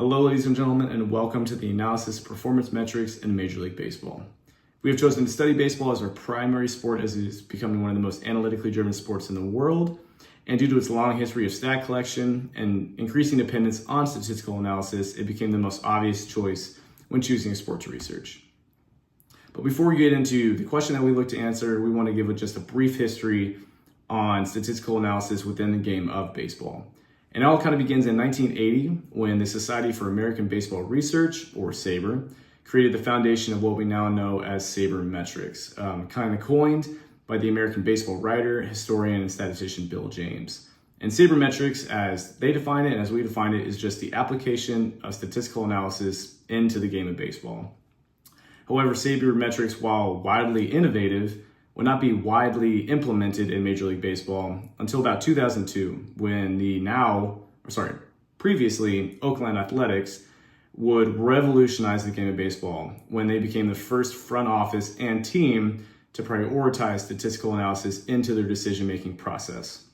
Hello, ladies and gentlemen, and welcome to the analysis of performance metrics in Major League Baseball. We have chosen to study baseball as our primary sport as it is becoming one of the most analytically driven sports in the world, and due to its long history of stat collection and increasing dependence on statistical analysis, it became the most obvious choice when choosing a sport to research. But before we get into the question that we look to answer, we want to give just a brief history on statistical analysis within the game of baseball. And it all kind of begins in 1980 when the Society for American Baseball Research, or SABR, created the foundation of what we now know as sabermetrics, kind of coined by the American baseball writer, historian, and statistician Bill James. And sabermetrics, as they define it and as we define it, is just the application of statistical analysis into the game of baseball. However, sabermetrics, while widely innovative, would not be widely implemented in Major League Baseball until about 2002, when previously Oakland Athletics would revolutionize the game of baseball when they became the first front office and team to prioritize statistical analysis into their decision-making process.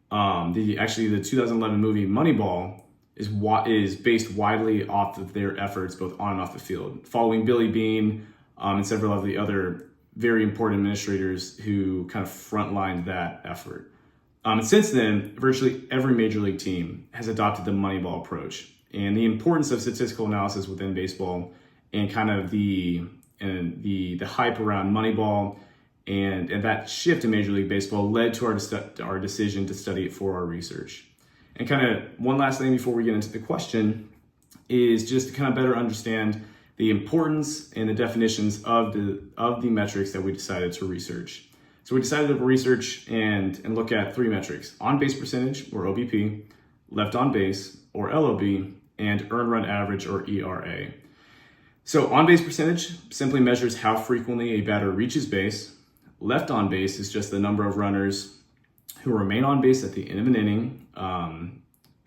The 2011 movie Moneyball is based widely off of their efforts both on and off the field, following Billy Beane and several of the other very important administrators who kind of frontlined that effort. And since then, virtually every major league team has adopted the Moneyball approach. And the importance of statistical analysis within baseball and kind of the hype around Moneyball and that shift in Major League Baseball led to our decision to study it for our research. And kind of one last thing before we get into the question is just to kind of better understand the importance and the definitions of the metrics that we decided to research. So we decided to research and look at three metrics: on-base percentage, or OBP, left on base, or LOB, and earned run average, or ERA. So on-base percentage simply measures how frequently a batter reaches base. Left on base is just the number of runners who remain on base at the end of an inning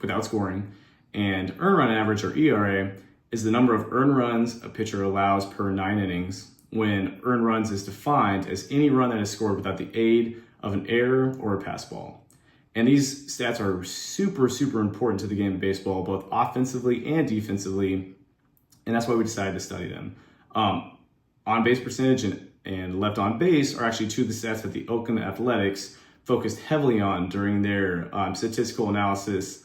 without scoring. And earned run average, or ERA, is the number of earned runs a pitcher allows per 9 innings, when earned runs is defined as any run that is scored without the aid of an error or a pass ball. And these stats are super, super important to the game of baseball, both offensively and defensively, and that's why we decided to study them. On-base percentage and left on base are actually two of the stats that the Oakland Athletics focused heavily on during their statistical analysis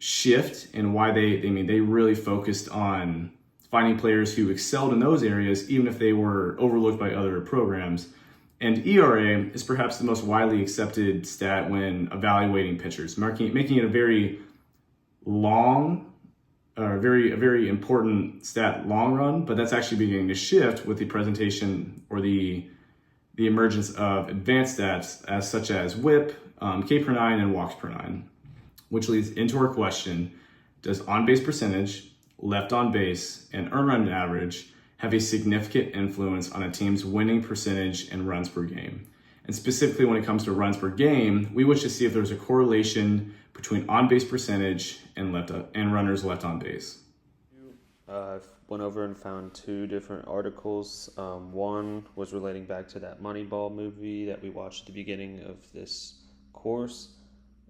shift, and why they really focused on finding players who excelled in those areas, even if they were overlooked by other programs. And ERA is perhaps the most widely accepted stat when evaluating pitchers, making it a very long, a very important stat long run, but that's actually beginning to shift with the presentation or the emergence of advanced stats as such as WHIP, K per 9, and walks per 9. Which leads into our question: does on-base percentage, left on base, and earned run average have a significant influence on a team's winning percentage and runs per game? And specifically when it comes to runs per game, we wish to see if there's a correlation between on-base percentage and runners left on base. I went over and found two different articles. One was relating back to that Moneyball movie that we watched at the beginning of this course.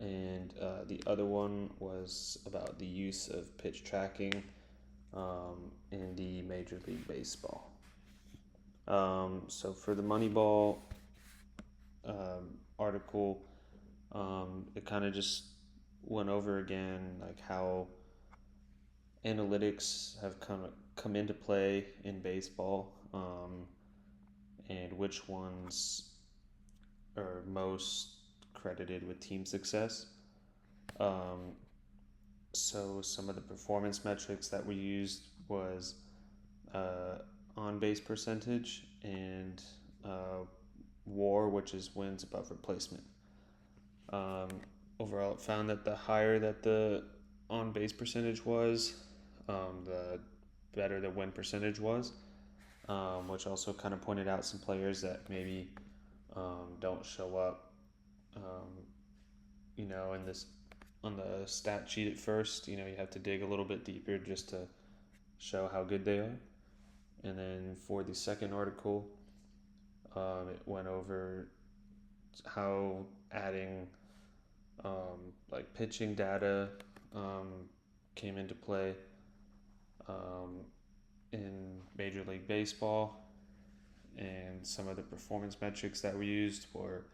And the other one was about the use of pitch tracking in the Major League Baseball. So for the Moneyball article, it kind of just went over again like how analytics have come into play in baseball, and which ones are most credited with team success. So some of the performance metrics that we used was on-base percentage and WAR, which is wins above replacement. Overall, it found that the higher that the on-base percentage was, the better the win percentage was, which also kind of pointed out some players that maybe don't show up on the stat sheet at first. You have to dig a little bit deeper just to show how good they are. And then for the second article, it went over how adding pitching data came into play in Major League Baseball, and some of the performance metrics that were used were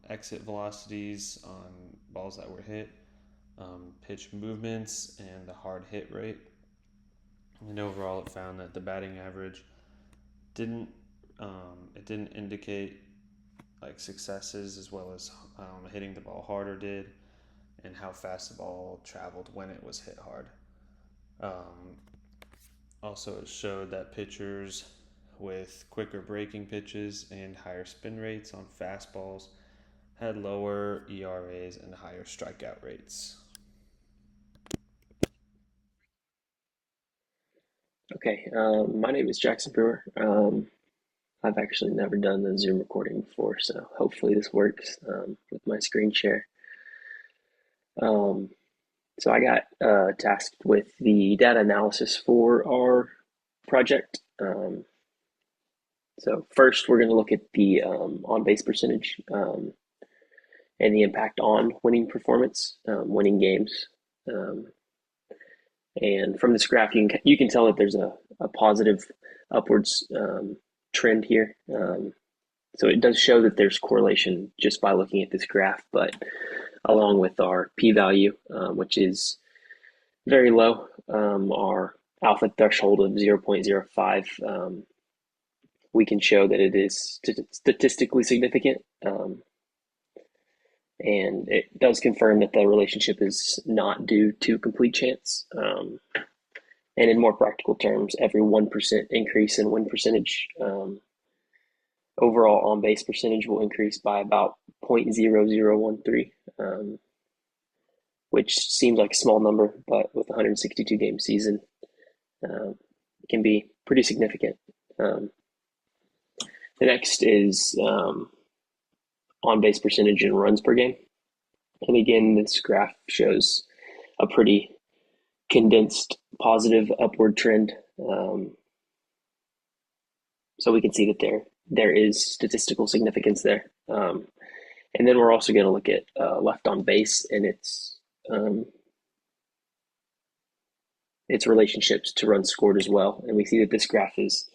exit velocities on balls that were hit, pitch movements, and the hard hit rate. And overall, it found that the batting average didn't didn't indicate like successes as well as hitting the ball harder did, and how fast the ball traveled when it was hit hard. Um, Also, it showed that pitchers with quicker breaking pitches and higher spin rates on fastballs had lower ERAs and higher strikeout rates. Okay, my name is Jackson Brewer. I've actually never done the Zoom recording before, so hopefully this works with my screen share. Um, so I got tasked with the data analysis for our project. So first, we're going to look at the on-base percentage and the impact on winning performance, winning games. And from this graph, you can tell that there's a positive upwards trend here. So it does show that there's correlation just by looking at this graph, but along with our p-value, which is very low, our alpha threshold of 0.05, we can show that it is statistically significant. And it does confirm that the relationship is not due to complete chance. And in more practical terms, every 1% increase in win percentage, overall on base percentage will increase by about 0.0013, which seems like a small number, but with a 162 game season, it can be pretty significant. The next is on base percentage and runs per game. And again, this graph shows a pretty condensed positive upward trend. So we can see that there is statistical significance there. And then we're also going to look at left on base and its relationships to runs scored as well. And we see that this graph is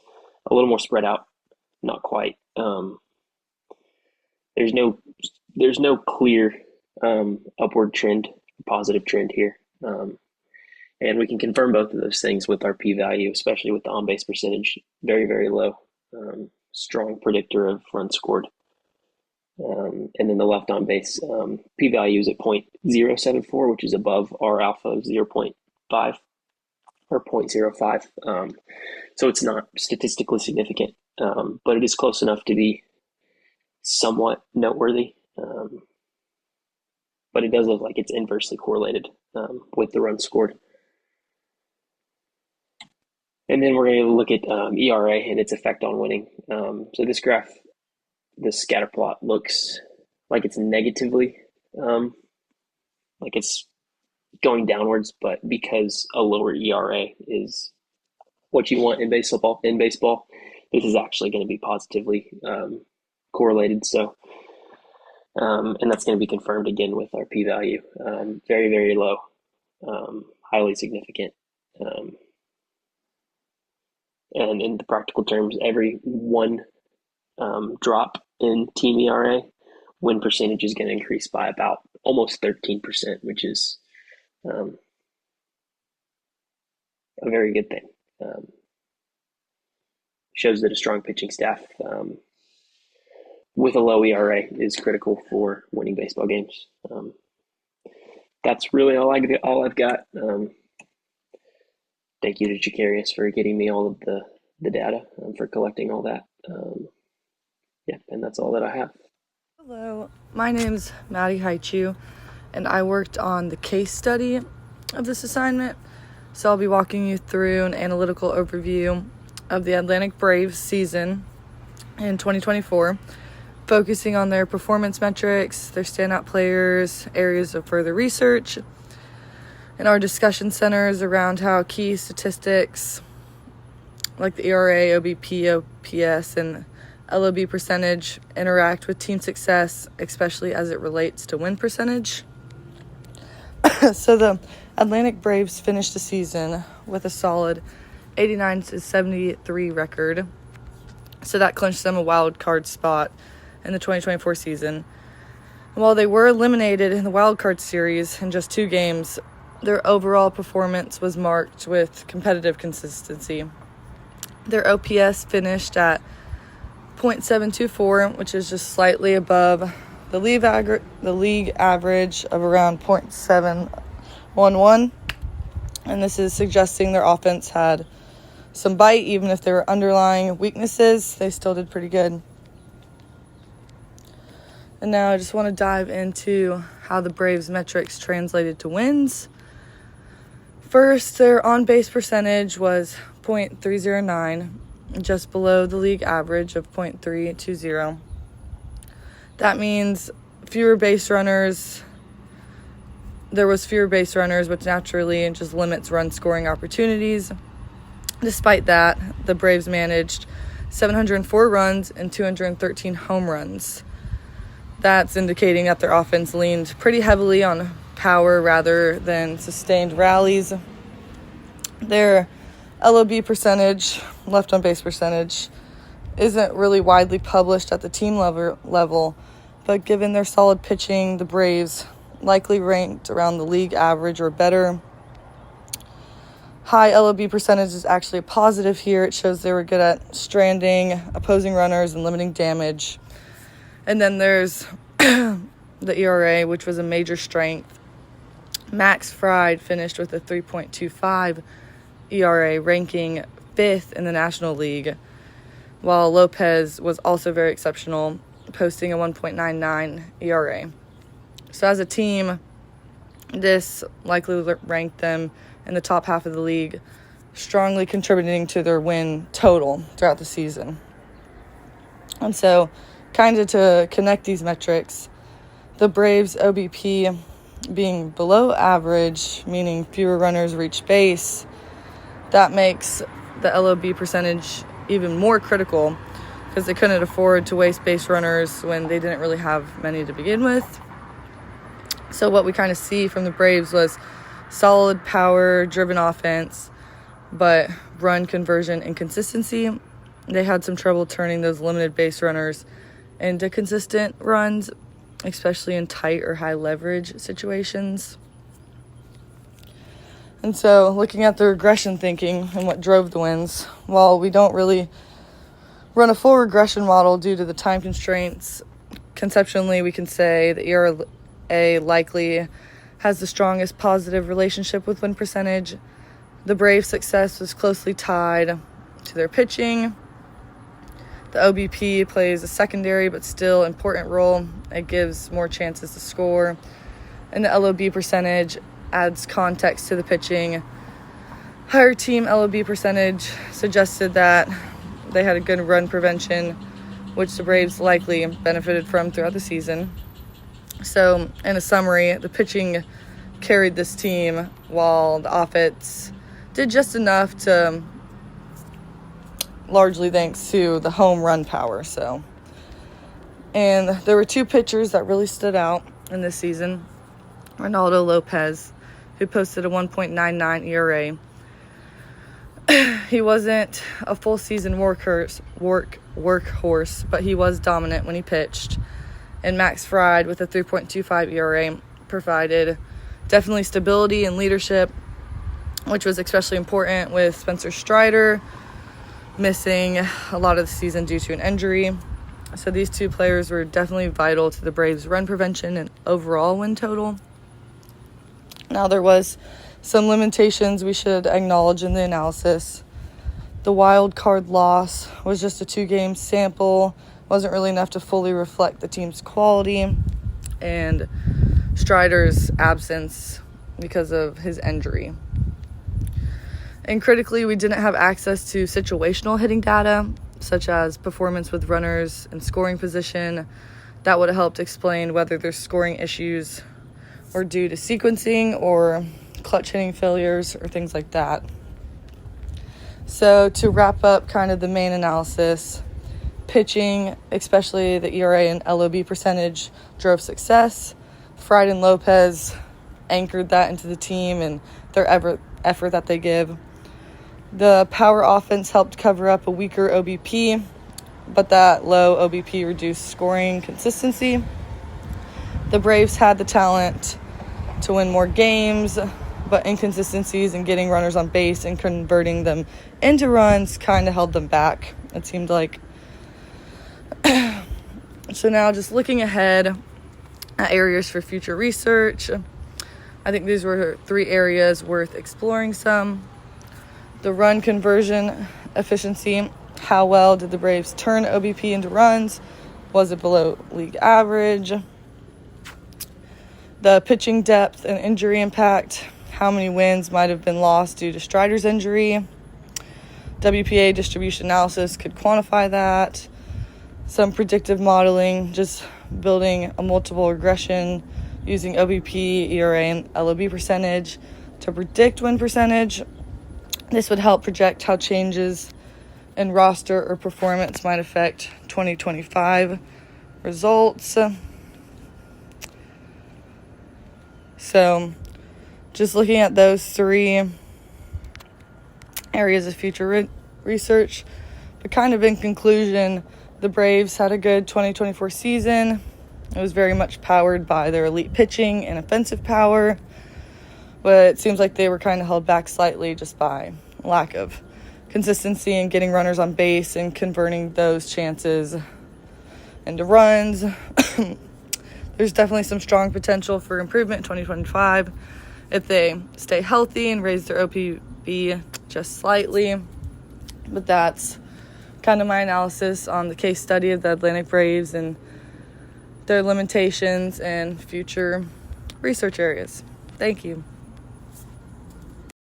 a little more spread out, not quite. There's no clear upward trend, positive trend here. And we can confirm both of those things with our p-value, especially with the on-base percentage, very, very low, strong predictor of runs scored. And then the left on base p-value is at 0.074, which is above our alpha of 0.5 or 0.05. So it's not statistically significant, but it is close enough to be somewhat noteworthy. But it does look like it's inversely correlated with the runs scored. And then we're going to look at ERA and its effect on winning. So this graph, this scatter plot, looks like it's negatively, like it's going downwards, but because a lower ERA is what you want in baseball, this is actually going to be positively correlated. So, and that's going to be confirmed again with our p-value. Very, very low, highly significant. And in the practical terms, every one drop in team ERA, win percentage is going to increase by about almost 13%, which is a very good thing. Shows that a strong pitching staff with a low ERA is critical for winning baseball games. That's really all I've got. Thank you to Jacarius for getting me all of the data, for collecting all that. Yeah, and that's all that I have. Hello, my name's Maddie Haichu, and I worked on the case study of this assignment. So I'll be walking you through an analytical overview of the Atlantic Braves season in 2024, focusing on their performance metrics, their standout players, areas of further research, and our discussion centers around how key statistics like the ERA, OBP, OPS, and LOB percentage interact with team success, especially as it relates to win percentage. So the Atlantic Braves finished the season with a solid 89-73 record. So that clinched them a wild card spot in the 2024 season. And while they were eliminated in the wild card series in just 2 games, their overall performance was marked with competitive consistency. Their OPS finished at .724, which is just slightly above the league average of around .711. And this is suggesting their offense had some bite. Even if there were underlying weaknesses, they still did pretty good. And now I just want to dive into how the Braves metrics translated to wins. First, their on-base percentage was .309, just below the league average of .320. That means fewer base runners. There was fewer base runners, which naturally just limits run scoring opportunities. Despite that, the Braves managed 704 runs and 213 home runs. That's indicating that their offense leaned pretty heavily on power rather than sustained rallies. Their LOB percentage, left on base percentage, isn't really widely published at the team level, but given their solid pitching, the Braves likely ranked around the league average or better. High LOB percentage is actually a positive here. It shows they were good at stranding opposing runners and limiting damage. And then there's the ERA, which was a major strength. Max Fried finished with a 3.25 ERA, ranking 5th in the National League, while Lopez was also very exceptional, posting a 1.99 ERA. So as a team, this likely ranked them in the top half of the league, strongly contributing to their win total throughout the season. And so, kind of to connect these metrics, the Braves' OBP being below average, meaning fewer runners reach base, that makes the LOB percentage even more critical because they couldn't afford to waste base runners when they didn't really have many to begin with. So what we kind of see from the Braves was solid power-driven offense, but run conversion inconsistency. They had some trouble turning those limited base runners into consistent runs, especially in tight or high leverage situations. And so looking at the regression thinking and what drove the wins, while we don't really run a full regression model due to the time constraints, conceptually we can say the ERA likely has the strongest positive relationship with win percentage. The Braves' success was closely tied to their pitching. The OBP plays a secondary but still important role. It gives more chances to score. And the LOB percentage adds context to the pitching. Higher team LOB percentage suggested that they had a good run prevention, which the Braves likely benefited from throughout the season. So, in a summary, the pitching carried this team while the offense did just enough to, largely thanks to the home run power. And there were 2 pitchers that really stood out in this season. Ronaldo Lopez, who posted a 1.99 ERA. He wasn't a full season workhorse, but he was dominant when he pitched. And Max Fried, with a 3.25 ERA, provided definitely stability and leadership, which was especially important with Spencer Strider missing a lot of the season due to an injury. So these 2 players were definitely vital to the Braves' run prevention and overall win total. Now, there was some limitations we should acknowledge in the analysis. The wild card loss was just a 2-game sample, wasn't really enough to fully reflect the team's quality, and Strider's absence because of his injury. And critically, we didn't have access to situational hitting data, such as performance with runners and scoring position. That would have helped explain whether their scoring issues were due to sequencing or clutch hitting failures or things like that. So to wrap up kind of the main analysis, pitching, especially the ERA and LOB percentage, drove success. Fried and Lopez anchored that into the team and their effort that they give. The power offense helped cover up a weaker OBP, but that low OBP reduced scoring consistency. The Braves had the talent to win more games, but inconsistencies in getting runners on base and converting them into runs kind of held them back, it seemed like. So now just looking ahead at areas for future research, I think these were 3 areas worth exploring some. The run conversion efficiency. How well did the Braves turn OBP into runs? Was it below league average? The pitching depth and injury impact. How many wins might have been lost due to Strider's injury? WPA distribution analysis could quantify that. Some predictive modeling, just building a multiple regression using OBP, ERA, and LOB percentage to predict win percentage. This would help project how changes in roster or performance might affect 2025 results. So just looking at those 3 areas of future research, but kind of in conclusion, the Braves had a good 2024 season. It was very much powered by their elite pitching and offensive power, but it seems like they were kind of held back slightly just by lack of consistency in getting runners on base and converting those chances into runs. There's definitely some strong potential for improvement in 2025 if they stay healthy and raise their OPB just slightly. But that's kind of my analysis on the case study of the Atlantic Braves and their limitations and future research areas. Thank you.